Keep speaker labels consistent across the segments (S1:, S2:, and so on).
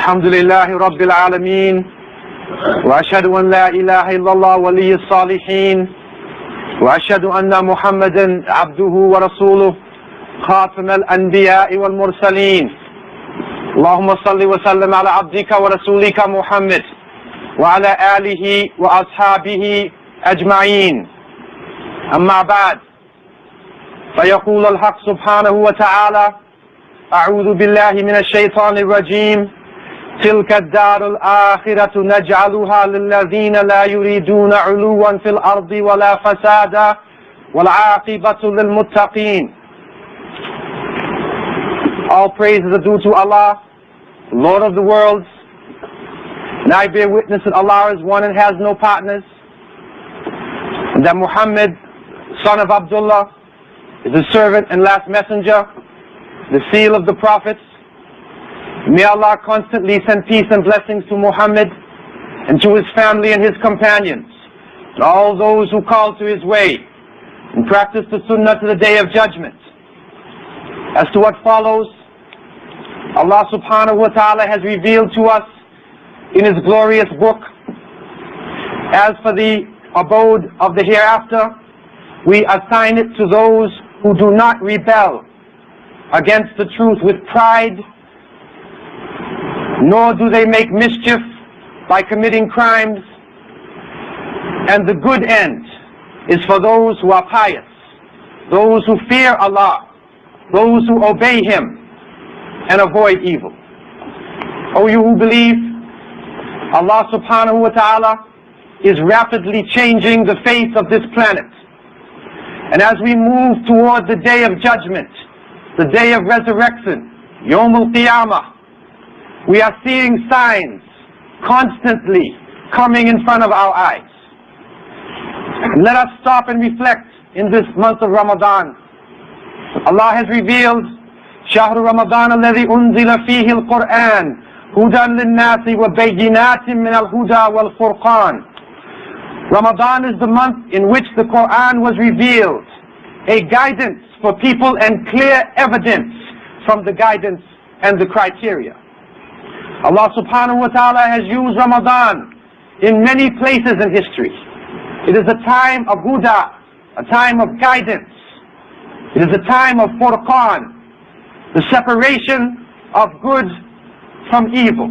S1: الحمد لله رب العالمين وأشهد أن لا إله إلا الله ولي الصالحين وأشهد أن محمدا عبده ورسوله خاتم الأنبياء والمرسلين اللهم صل وسلم على عبدك ورسولك محمد وعلى آله وأصحابه أجمعين أما بعد فيقول الحق سبحانه وتعالى أعوذ بالله من الشيطان الرجيم تلك الدار الآخرة نجعلها للذين لا يريدون علوا في الأرض ولا فسادا والعاقبة للمتقين. All praises are due to Allah, Lord of the worlds, and I bear witness that Allah is one and has no partners, and that Muhammad, son of Abdullah, is his servant and last messenger, the seal of the prophets. May Allah constantly send peace and blessings to Muhammad and to his family and his companions, and all those who call to his way and practice the sunnah to the day of judgment. As to what follows, Allah subhanahu wa ta'ala has revealed to us in his glorious book. As for the abode of the hereafter, we assign it to those who do not rebel against the truth with pride, nor do they make mischief by committing crimes, and the good end is for those who are pious, those who fear Allah, those who obey Him and avoid evil. O you who believe, Allah subhanahu wa ta'ala is rapidly changing the face of this planet. And as we move toward the day of judgment, the day of resurrection, Yawm al-Qiyamah, we are seeing signs constantly coming in front of our eyes. And let us stop and reflect in this month of Ramadan. Allah has revealed شهر رمضان الذي أنزل فيه القرآن هدى للناس وبينات من الهدى والفرقان. Ramadan is the month in which the Quran was revealed, a guidance for people and clear evidence from the guidance and the criteria. Allah subhanahu wa ta'ala has used Ramadan in many places in history. It is a time of huda, a time of guidance. It is a time of furqan, the separation of good from evil.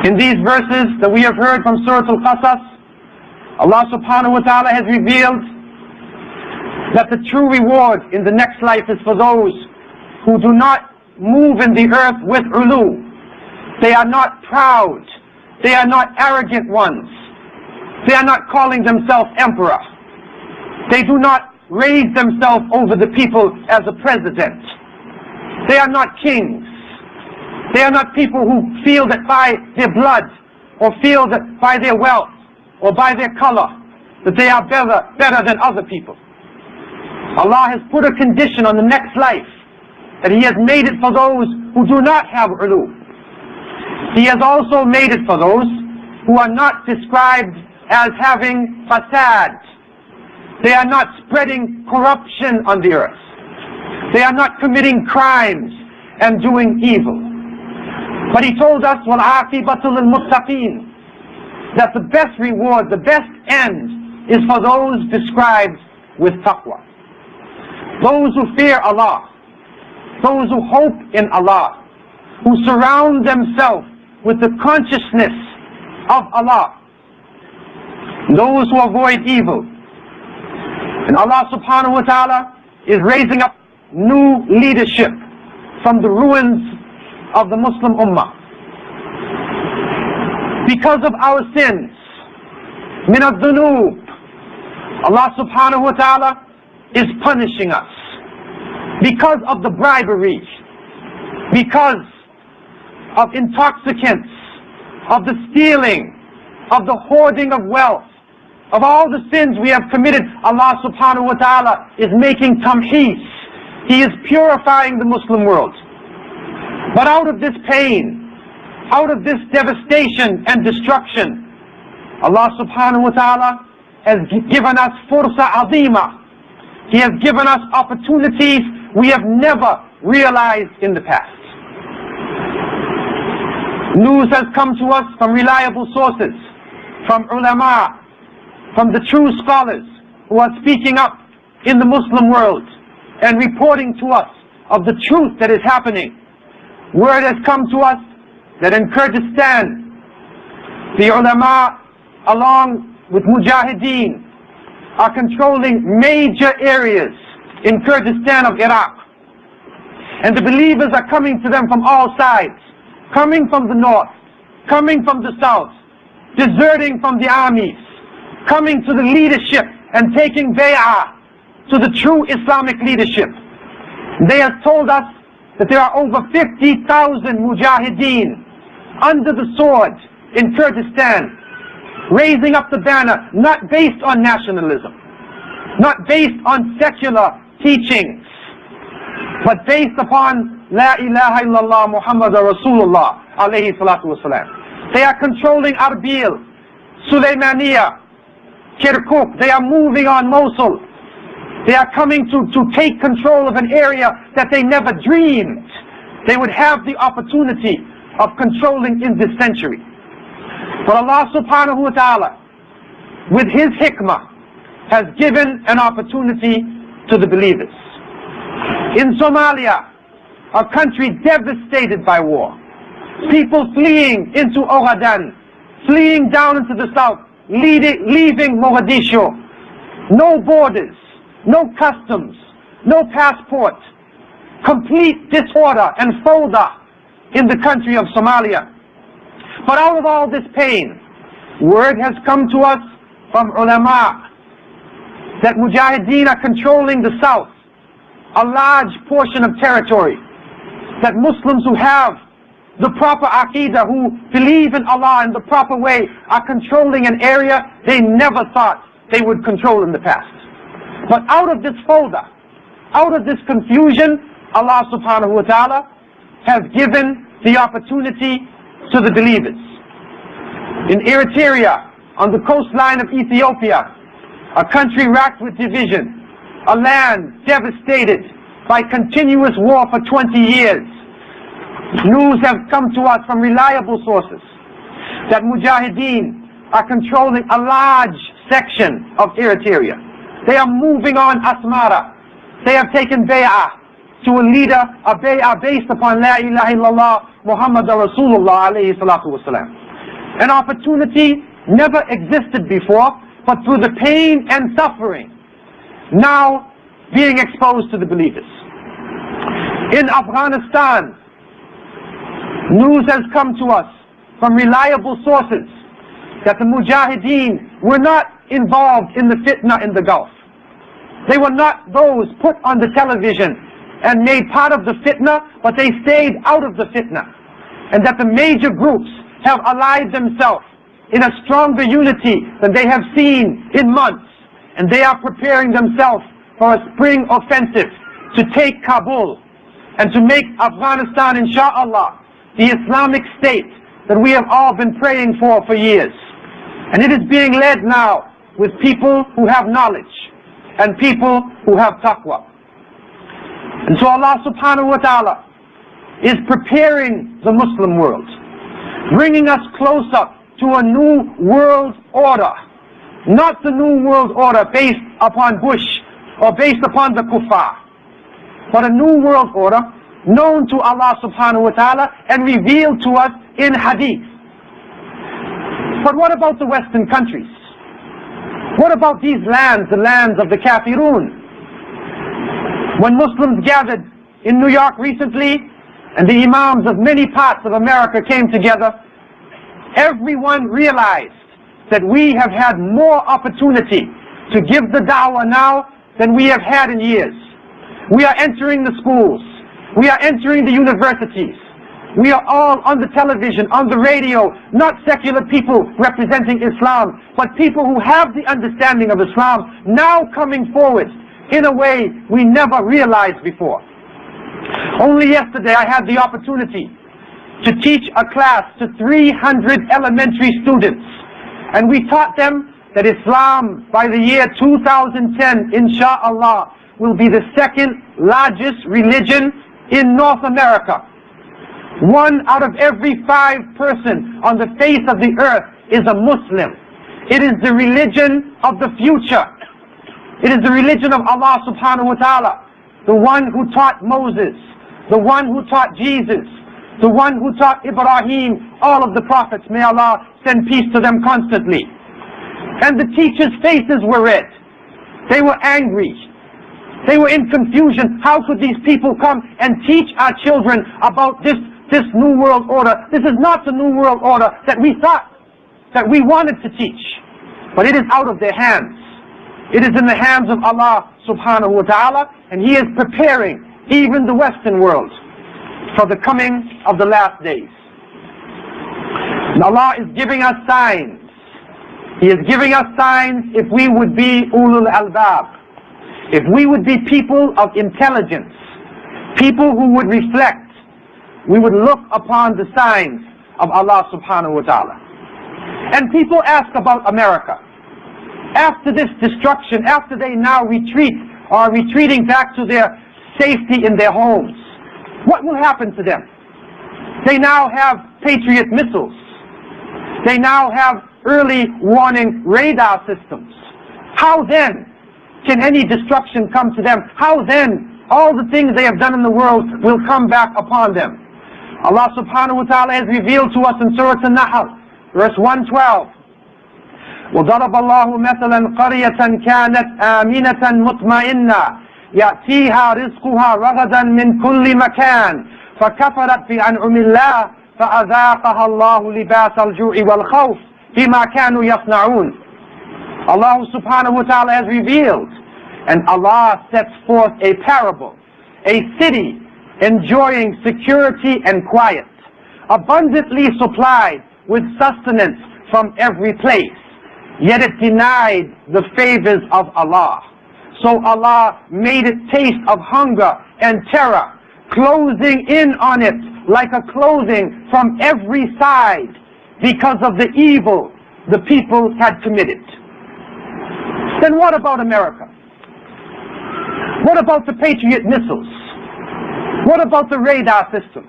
S1: In these verses that we have heard from Surah Al-Qasas, Allah subhanahu wa ta'ala has revealed that the true reward in the next life is for those who do not move in the earth with ulu. They are not proud. They are not arrogant ones. They are not calling themselves emperor. They do not raise themselves over the people as a president. They are not kings. They are not people who feel that by their blood, or feel that by their wealth, or by their color, that they are better than other people. Allah has put a condition on the next life, that He has made it for those who do not have ulu. He has also made it for those who are not described as having fasad. They are not spreading corruption on the earth. They are not committing crimes and doing evil. But He told us, وَالْعَاقِبَةُ لِلْمُتَّقِينَ, that the best reward, the best end is for those described with taqwa. Those who fear Allah, those who hope in Allah, who surround themselves with the consciousness of Allah, those who avoid evil. And Allah subhanahu wa ta'ala is raising up new leadership from the ruins of the Muslim Ummah. Because of our sins, min al-dhunub, Allah subhanahu wa ta'ala is punishing us. Because of the bribery, because of intoxicants, of the stealing, of the hoarding of wealth, of all the sins we have committed, Allah subhanahu wa ta'ala is making tamhees. He is purifying the Muslim world. But out of this pain, out of this devastation and destruction, Allah subhanahu wa ta'ala has given us fursa azima. He has given us opportunities we have never realized in the past. News has come to us from reliable sources, from ulama, from the true scholars who are speaking up in the Muslim world and reporting to us of the truth that is happening. Word has come to us that in Kurdistan, the ulama, along with mujahideen, are controlling major areas in Kurdistan of Iraq. And the believers are coming to them from all sides, coming from the north, coming from the south, deserting from the armies, coming to the leadership and taking bay'ah to the true Islamic leadership. They have told us that there are over 50,000 mujahideen under the sword in Kurdistan, raising up the banner, not based on nationalism, not based on secular teachings, but based upon La ilaha illallah Muhammadur Rasulullah alayhi salatu wasalam. They are controlling Arbil, Sulaymaniya, Kirkuk. They are moving on Mosul. They are coming to take control of an area that they never dreamed they would have the opportunity of controlling in this century. But Allah subhanahu wa ta'ala, with His hikmah, has given an opportunity to the believers. In Somalia, a country devastated by war, people fleeing into Ogaden, fleeing down into the south, leaving Mogadishu, no borders, no customs, no passport, complete disorder and fawda in the country of Somalia. But out of all this pain, word has come to us from ulama that mujahideen are controlling the south, a large portion of territory, that Muslims who have the proper aqidah, who believe in Allah in the proper way, are controlling an area they never thought they would control in the past. But out of this fawda, out of this confusion, Allah subhanahu wa ta'ala has given the opportunity to the believers. In Eritrea, on the coastline of Ethiopia, a country racked with division, a land devastated by continuous war for 20 years, news have come to us from reliable sources that mujahideen are controlling a large section of Eritrea. They are moving on Asmara. They have taken bay'ah to a leader, a bay'ah based upon La ilaha illallah Muhammadur Rasulullah alayhi salatu wasalam. An opportunity never existed before, but through the pain and suffering, now being exposed to the believers. In Afghanistan, news has come to us from reliable sources that the mujahideen were not involved in the fitna in the Gulf. They were not those put on the television and made part of the fitna, but they stayed out of the fitna. And that the major groups have allied themselves in a stronger unity than they have seen in months. And they are preparing themselves for a spring offensive to take Kabul and to make Afghanistan, insha'Allah, the Islamic state that we have all been praying for years. And it is being led now with people who have knowledge and people who have taqwa. And so Allah subhanahu wa ta'ala is preparing the Muslim world, bringing us closer to a new world order, not the new world order based upon Bush or based upon the kuffar, but a new world order known to Allah subhanahu wa ta'ala and revealed to us in hadith. But what about the Western countries? What about these lands, the lands of the kafirun? When Muslims gathered in New York recently, and the imams of many parts of America came together, everyone realized that we have had more opportunity to give the da'wah now than we have had in years. We are entering the schools. We are entering the universities. We are all on the television, on the radio, not secular people representing Islam, but people who have the understanding of Islam now coming forward in a way we never realized before. Only yesterday I had the opportunity to teach a class to 300 elementary students, and we taught them that Islam by the year 2010, insha'Allah, will be the second largest religion in North America. 1 out of every 5 person on the face of the earth is a Muslim. It is the religion of the future. It is the religion of Allah subhanahu wa ta'ala, the one who taught Moses, the one who taught Jesus, the one who taught Ibrahim, all of the prophets. May Allah send peace to them constantly. And the teachers' faces were red. They were angry. They were in confusion. How could these people come and teach our children about this new world order? This is not the new world order that we thought, that we wanted to teach. But it is out of their hands. It is in the hands of Allah subhanahu wa ta'ala, and He is preparing even the Western world for the coming of the last days. And Allah is giving us signs. He is giving us signs if we would be ulul albab, if we would be people of intelligence, people who would reflect. We would look upon the signs of Allah subhanahu wa ta'ala. And people ask about America. After this destruction, after they now retreat, or are retreating back to their safety in their homes, what will happen to them? They now have Patriot missiles. They now have early warning radar systems. How then can any destruction come to them? How then all the things they have done in the world will come back upon them? Allah subhanahu wa ta'ala has revealed to us in Surah An-Nahl, verse 112, وَضَرَبَ اللَّهُ مَثَلًا قَرْيَةً كَانَتْ آمِنَةً مُطْمَئِنَّةً يَأْتِيهَا رِزْقُهَا رَغَدًا مِنْ كُلِّ مَكَانٍ فَكَفَرَتْ بِأَنْعُمِ اللَّهِ فَأَذَاقَهَا اللَّهُ لِبَاسَ الْجُوعِ وَالْخَوْفِ بِمَا كَانُوا يَصْنَعُونَ. Allah subhanahu wa ta'ala has revealed, and Allah sets forth a parable, a city enjoying security and quiet, abundantly supplied with sustenance from every place, yet it denied the favors of Allah. So Allah made it taste of hunger and terror, closing in on it like a clothing from every side because of the evil the people had committed. Then what about America? What about the Patriot missiles? What about the radar system?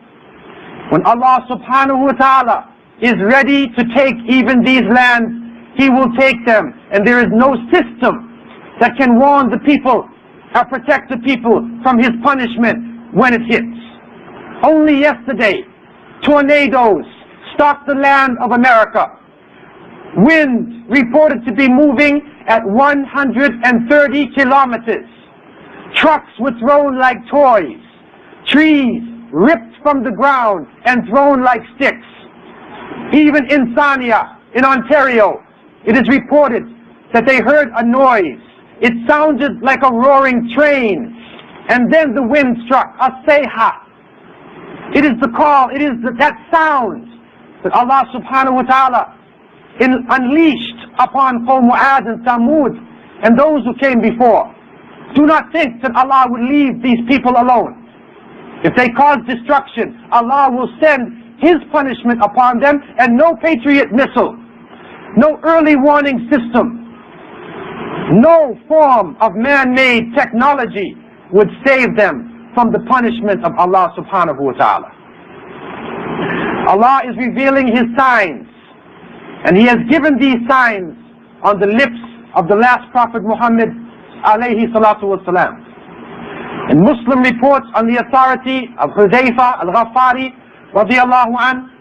S1: When Allah subhanahu wa ta'ala is ready to take even these lands, He will take them, and there is no system that can warn the people or protect the people from His punishment when it hits. Only yesterday, tornadoes stalked the land of America. Winds reported to be moving at 130 kilometers. Trucks were thrown like toys. Trees ripped from the ground and thrown like sticks. Even in Sarnia, in Ontario, it is reported that they heard a noise. It sounded like a roaring train, and then the wind struck, a sayha. It is the call, it is that sound that Allah subhanahu wa ta'ala unleashed upon Qawm Waaz and Thamud and those who came before. Do not think that Allah would leave these people alone. If they cause destruction, Allah will send His punishment upon them, and no Patriot missile, no early warning system, no form of man-made technology would save them from the punishment of Allah subhanahu wa ta'ala. Allah is revealing His signs, and He has given these signs on the lips of the last Prophet Muhammad alayhi salatu wasalam. In Muslim reports on the authority of Hudayfa al-Ghaffari radiyallahu an,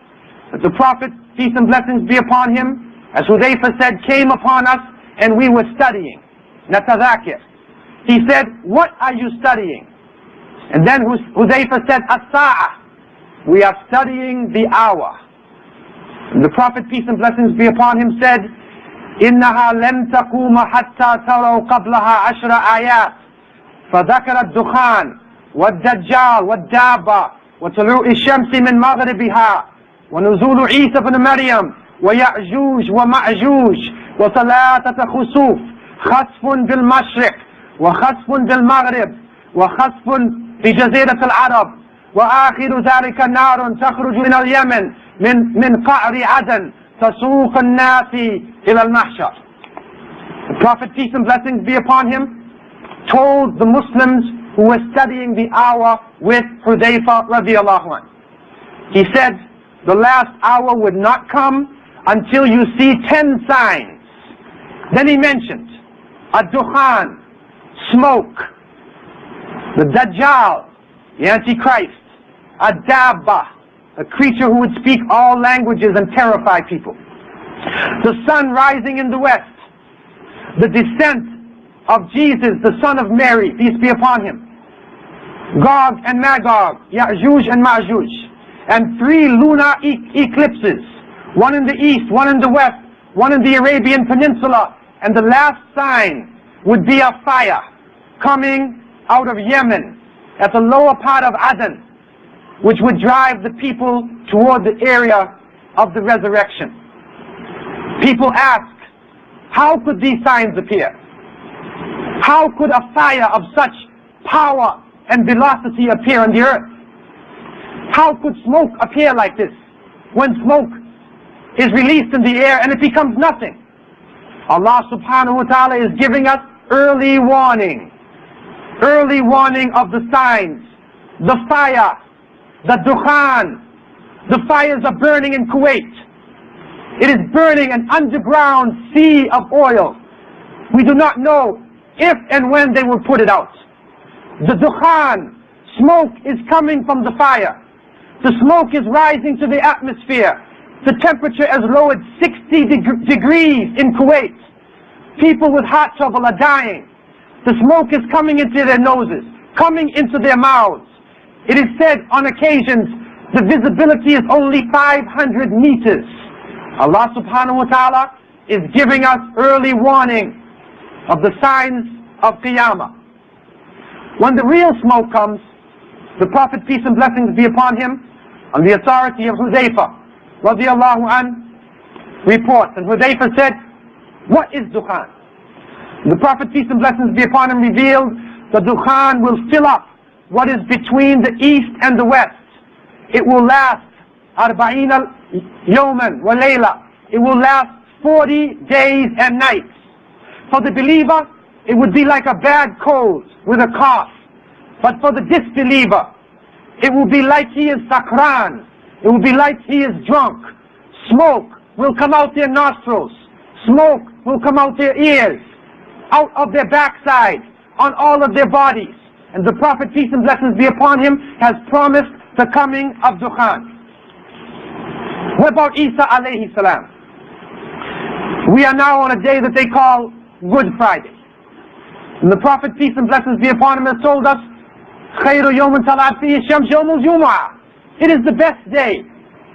S1: that the Prophet, peace and blessings be upon him, as Hudayfa said, came upon us and we were studying. Natadhakir. He said, what are you studying? And then Hudayfa said, as-sa'ah. We are studying the hour. And the Prophet, peace and blessings be upon him, said, إنها لم تقوم حتى تروا قبلها 10 آيات فذكر الدخان والدجال والدابة وطلوع الشمس من مغربها ونزول عيسى بن مريم ويأجوج ومأجوج وثلاثة خسوف خسف بالمشرق وخسف بالمغرب وخسف بجزيرة العرب وآخر ذلك نار تخرج من اليمن من قعر عدن تسوق الناس إلى المحشر. The Prophet, peace and blessings be upon him, told the Muslims who were studying the hour with Hudayfa radiallahu anhu. He said the last hour would not come until you see 10 signs. Then he mentioned ad-dukhan, smoke, the Dajjal, the Antichrist, ad-dabba, a creature who would speak all languages and terrify people, the sun rising in the west, the descent of Jesus, the son of Mary, peace be upon him, Gog and Magog, Ya'juj and Ma'juj, and 3 lunar eclipses, one in the east, one in the west, one in the Arabian Peninsula, and the last sign would be a fire coming out of Yemen at the lower part of Aden, which would drive the people toward the area of the resurrection. People ask, how could these signs appear? How could a fire of such power and velocity appear on the earth? How could smoke appear like this when smoke is released in the air and it becomes nothing? Allah subhanahu wa ta'ala is giving us early warning of the signs. The fire, the dukhan, the fires are burning in Kuwait. It is burning an underground sea of oil. We do not know if and when they will put it out. The dukhan, smoke is coming from the fire. The smoke is rising to the atmosphere. The temperature has lowered 60 degrees in Kuwait. People with heart trouble are dying. The smoke is coming into their noses, coming into their mouths. It is said on occasions the visibility is only 500 meters. Allah subhanahu wa ta'ala is giving us early warning of the signs of Qiyamah. When the real smoke comes, the Prophet, peace and blessings be upon him, on the authority of Hudayfa radiallahu an, reports, and Hudayfa said, what is dukhan? The Prophet, peace and blessings be upon him, revealed the dukhan will fill up what is between the east and the west. It will last 40 yawman wa layla. It will last 40 days and nights. For the believer, it would be like a bad cold with a cough. But for the disbeliever, it will be like he is sakran. It will be like he is drunk. Smoke will come out their nostrils. Smoke will come out their ears, out of their backside, on all of their bodies. And the Prophet, peace and blessings be upon him, has promised the coming of dukhan. What about Isa alayhi salam? We are now on a day that they call Good Friday. And the Prophet, peace and blessings be upon him, has told us, خَيْرُ يَوْمٍ طَلَعَتْ فِيهِ الشَّمْسُ يَوْمُ الْجُمُعَةِ. It is the best day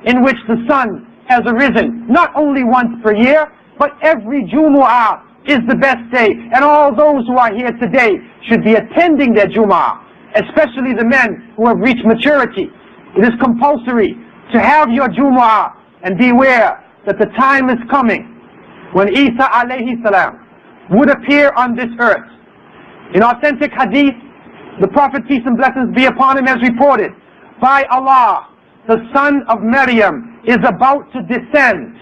S1: in which the sun has arisen, not only once per year, but every Jumu'ah is the best day. And all those who are here today should be attending their Jumu'ah, especially the men who have reached maturity. It is compulsory to have your Jumu'ah, and beware that the time is coming when Isa alayhi salam would appear on this earth. In authentic hadith, the Prophet, peace and blessings be upon him, has reported, by Allah, the son of Maryam is about to descend.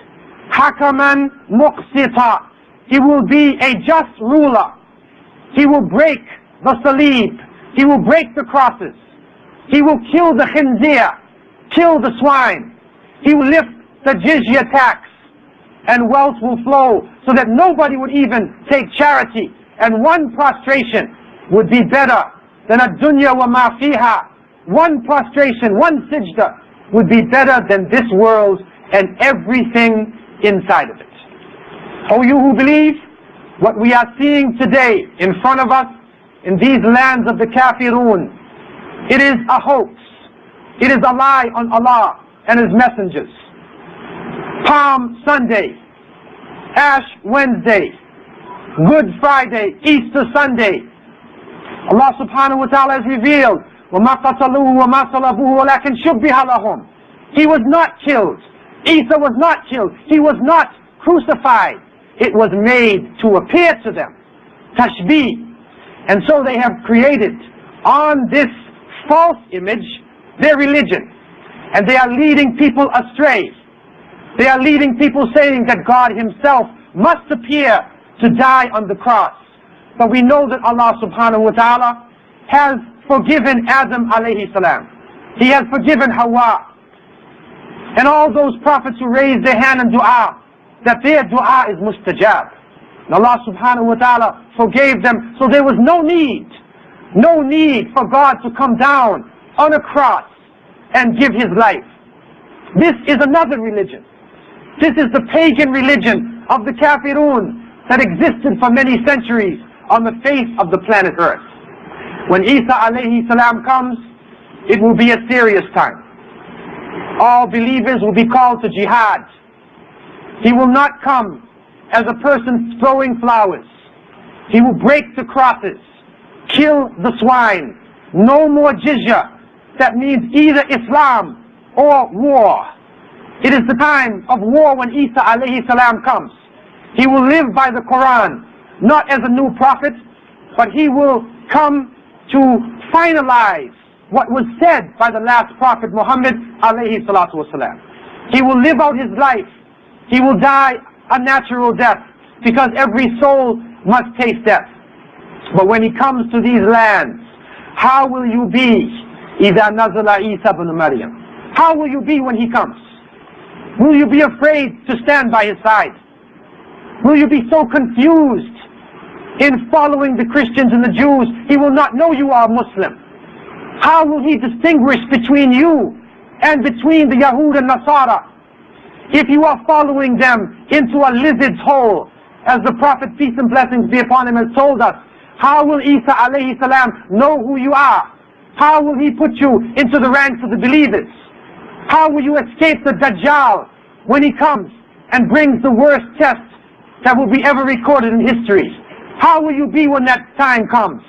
S1: Hakaman muqsita. He will be a just ruler. He will break the salib. He will break the crosses. He will kill the khinzir, kill the swine. He will lift the jizya tax, and wealth will flow so that nobody would even take charity. And one prostration would be better than a dunya wa ma fiha. One prostration, one sajda would be better than this world and everything inside of it. O you who believe, what we are seeing today in front of us in these lands of the kafirun, it is a hoax. It is a lie on Allah and His messengers. Palm Sunday, Ash Wednesday, Good Friday, Easter Sunday, Allah subhanahu wa ta'ala has revealed, وَمَا قَتَلُوهُ وَمَا صَلَبُوهُ وَلَكِنْ شُبِّهَ لَهُمْ. He was not killed. Isa was not killed. He was not crucified. It was made to appear to them. Tashbih. And so they have created on this false image their religion. And they are leading people astray. They are leading people saying that God Himself must appear to die on the cross. But we know that Allah subhanahu wa ta'ala has forgiven Adam alayhi salam. He has forgiven Hawa. and all those prophets who raised their hand in dua, that their dua is mustajab. And Allah subhanahu wa ta'ala forgave them, so there was no need for God to come down on a cross and give His life. This is another religion. This is the pagan religion of the kafirun that existed for many centuries on the face of the planet Earth. When Isa alayhi salam comes, it will be a serious time. All believers will be called to jihad. He will not come as a person throwing flowers. He will break the crosses, kill the swine. No more jizya. That means either Islam or war. It is the time of war when Isa alayhi salam comes. He will live by the Quran, not as a new prophet, but he will come to finalize what was said by the last prophet Muhammad alayhi salatu wasalam. He will live out his life. He will die a natural death, because every soul must taste death. But when he comes to these lands, how will you be? إِذَا نَزَلَ عِيسَى ibn Maryam. How will you be when he comes? Will you be afraid to stand by his side? Will you be so confused in following the Christians and the Jews, he will not know you are Muslim? How will he distinguish between you and between the Yahud and Nasara? If you are following them into a lizard's hole, as the Prophet, peace and blessings be upon him, has told us, how will Isa alayhi salam know who you are? How will he put you into the ranks of the believers? How will you escape the Dajjal when he comes and brings the worst test that will be ever recorded in history? How will you be when that time comes?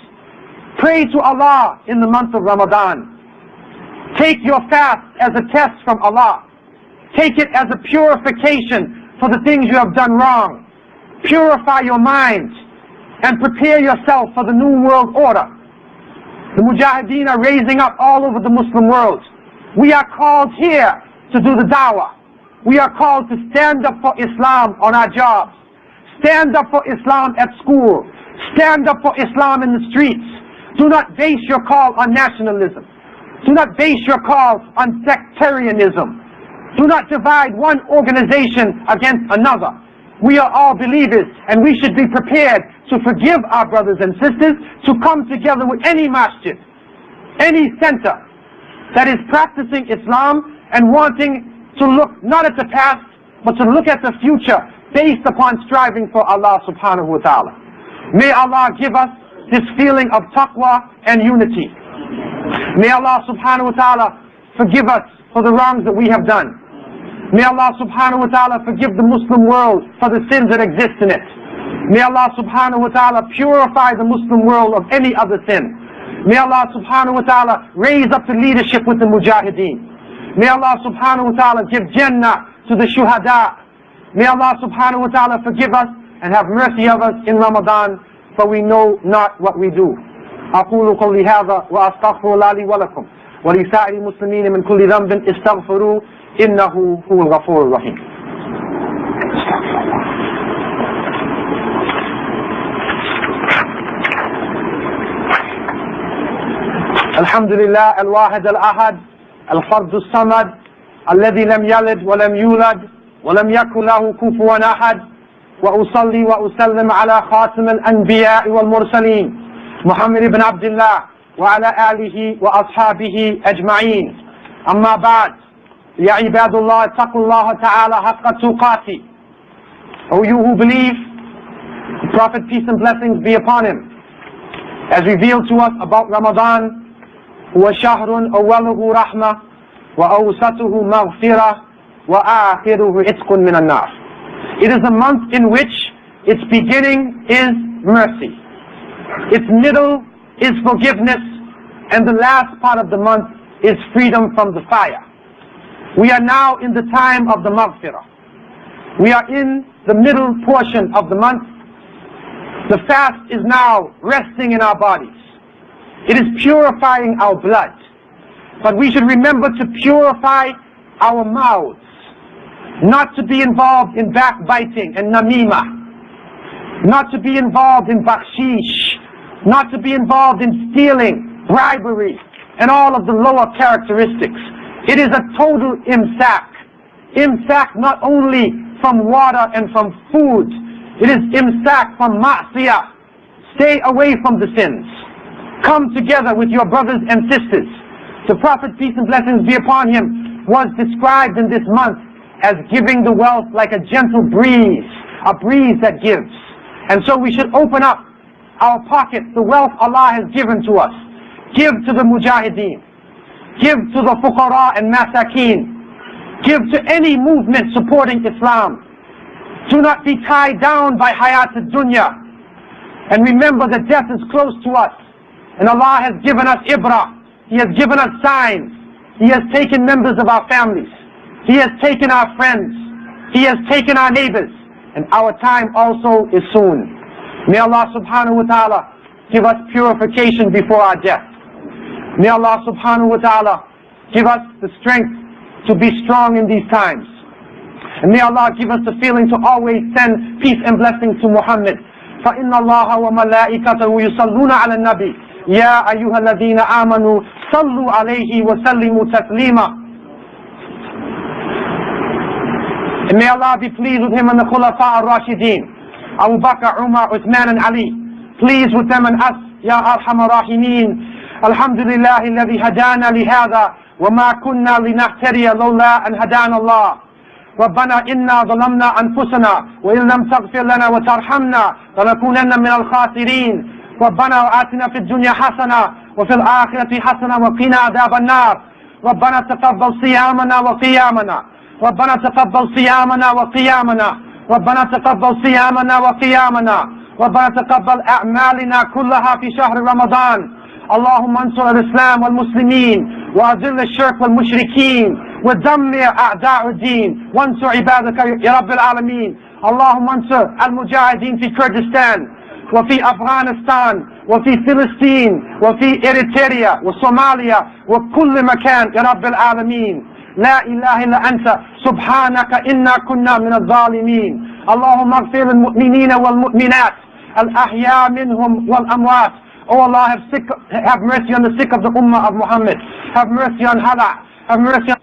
S1: Pray to Allah in the month of Ramadan. Take your fast as a test from Allah. Take it as a purification for the things you have done wrong. Purify your mind and prepare yourself for the new world order. The Mujahideen are raising up all over the Muslim world. We are called here to do the dawah. We are called to stand up for Islam on our jobs. Stand up for Islam at school. Stand up for Islam in the streets. Do not base your call on nationalism. Do not base your call on sectarianism. Do not divide one organization against another. We are all believers, and we should be prepared to forgive our brothers and sisters, to come together with any masjid, any center that is practicing Islam and wanting to look not at the past, but to look at the future based upon striving for Allah subhanahu wa ta'ala. May Allah give us this feeling of taqwa and unity. May Allah subhanahu wa ta'ala forgive us for the wrongs that we have done. May Allah subhanahu wa ta'ala forgive the Muslim world for the sins that exist in it. May Allah subhanahu wa ta'ala purify the Muslim world of any other sin. May Allah subhanahu wa ta'ala raise up the leadership with the Mujahideen. May Allah subhanahu wa ta'ala give Jannah to the Shuhada. May Allah subhanahu wa ta'ala forgive us and have mercy of us in Ramadan, for we know not what we do. أقول قولي هذا وأستغفر الله لي ولكم ولسائر المسلمين من كل ذنب استغفروه إنه هو الغفور الرحيم. الحمد لله الواحد الأحد الفرد الصمد الذي لم يلد ولم يولد ولم يكن له كفوا أحد، وأصلي وأسلم على خاتم الأنبياء والمرسلين محمد بن عبد الله وعلى آله وأصحابه أجمعين. أما بعد، يا عباد الله اتقوا الله تعالى حق تقاته. O you who believe, the Prophet, peace and blessings be upon him, has revealed to us about Ramadan. هو شهر أوله رحمة وأوسطه مغفرة وآخره عتق من النار. It is a month in which its beginning is mercy, its middle is forgiveness, and the last part of the month is freedom from the fire. We are now in the time of the maghfirah. We are in the middle portion of the month. The fast is now resting in our bodies. It is purifying our blood. But we should remember to purify our mouths, not to be involved in backbiting and namima, not to be involved in bakshish, not to be involved in stealing, bribery, and all of the lower characteristics. It is a total imsak. Imsak not only from water and from food, it is imsak from ma'siyah. Stay away from the sins. Come together with your brothers and sisters. The Prophet, peace and blessings be upon him, was described in this month as giving the wealth like a gentle breeze, a breeze that gives. And so we should open up our pockets, the wealth Allah has given to us. Give to the mujahideen. Give to the fuqara and masakeen. Give to any movement supporting Islam. Do not be tied down by hayat al-dunya. And remember that death is close to us. And Allah has given us ibrah. He has given us signs. He has taken members of our families. He has taken our friends. He has taken our neighbors. And our time also is soon. May Allah subhanahu wa ta'ala give us purification before our death. May Allah subhanahu wa ta'ala give us the strength to be strong in these times. And may Allah give us the feeling to always send peace and blessings to Muhammad. فَإِنَّ اللَّهَ وَمَلَائِكَتَهُ يُصَلُّونَ عَلَى النَّبِيِّ يَا أَيُّهَا الَّذِينَ آمَنُوا صَلُّوا عَلَيْهِ وَسَلِّمُوا تَسْلِيمًا. And may Allah be pleased with him and the Khulafa al-Rashideen, Abu Bakr, Umar, Uthman and Ali. Please with them and us, Ya Arhamar Rahimin. Alhamdulillahi alladhi hadana lihada wa ma kunna linahtariya lawla an hadana Allah. ربنا إنا ظلمنا أنفسنا وإن لم تغفر لنا وترحمنا لنكونن من الخاسرين. ربنا آتنا في الدنيا حسنة وفي الآخرة حسنة وقنا عذاب النار. ربنا تقبل صيامنا وقيامنا. ربنا تقبل صيامنا وقيامنا. ربنا تقبل صيامنا وقيامنا. ربنا تقبل أعمالنا كلها في شهر رمضان. اللهم انصر الإسلام والمسلمين وأذل الشرك والمشركين ودمر أعداء الدين وانصر عبادك يا رب العالمين. اللهم انصر المجاهدين في كردستان وفي أفغانستان وفي فلسطين وفي إريتريا وصوماليا وكل مكان يا رب العالمين. لا إله إلا أنت سبحانك إنا كنا من الظالمين. اللهم اغفر للمؤمنين والمؤمنات الأحياء منهم والأموات. Oh Allah, have mercy on the sick of the Ummah of Muhammad. Have mercy on Halaqa. Have mercy on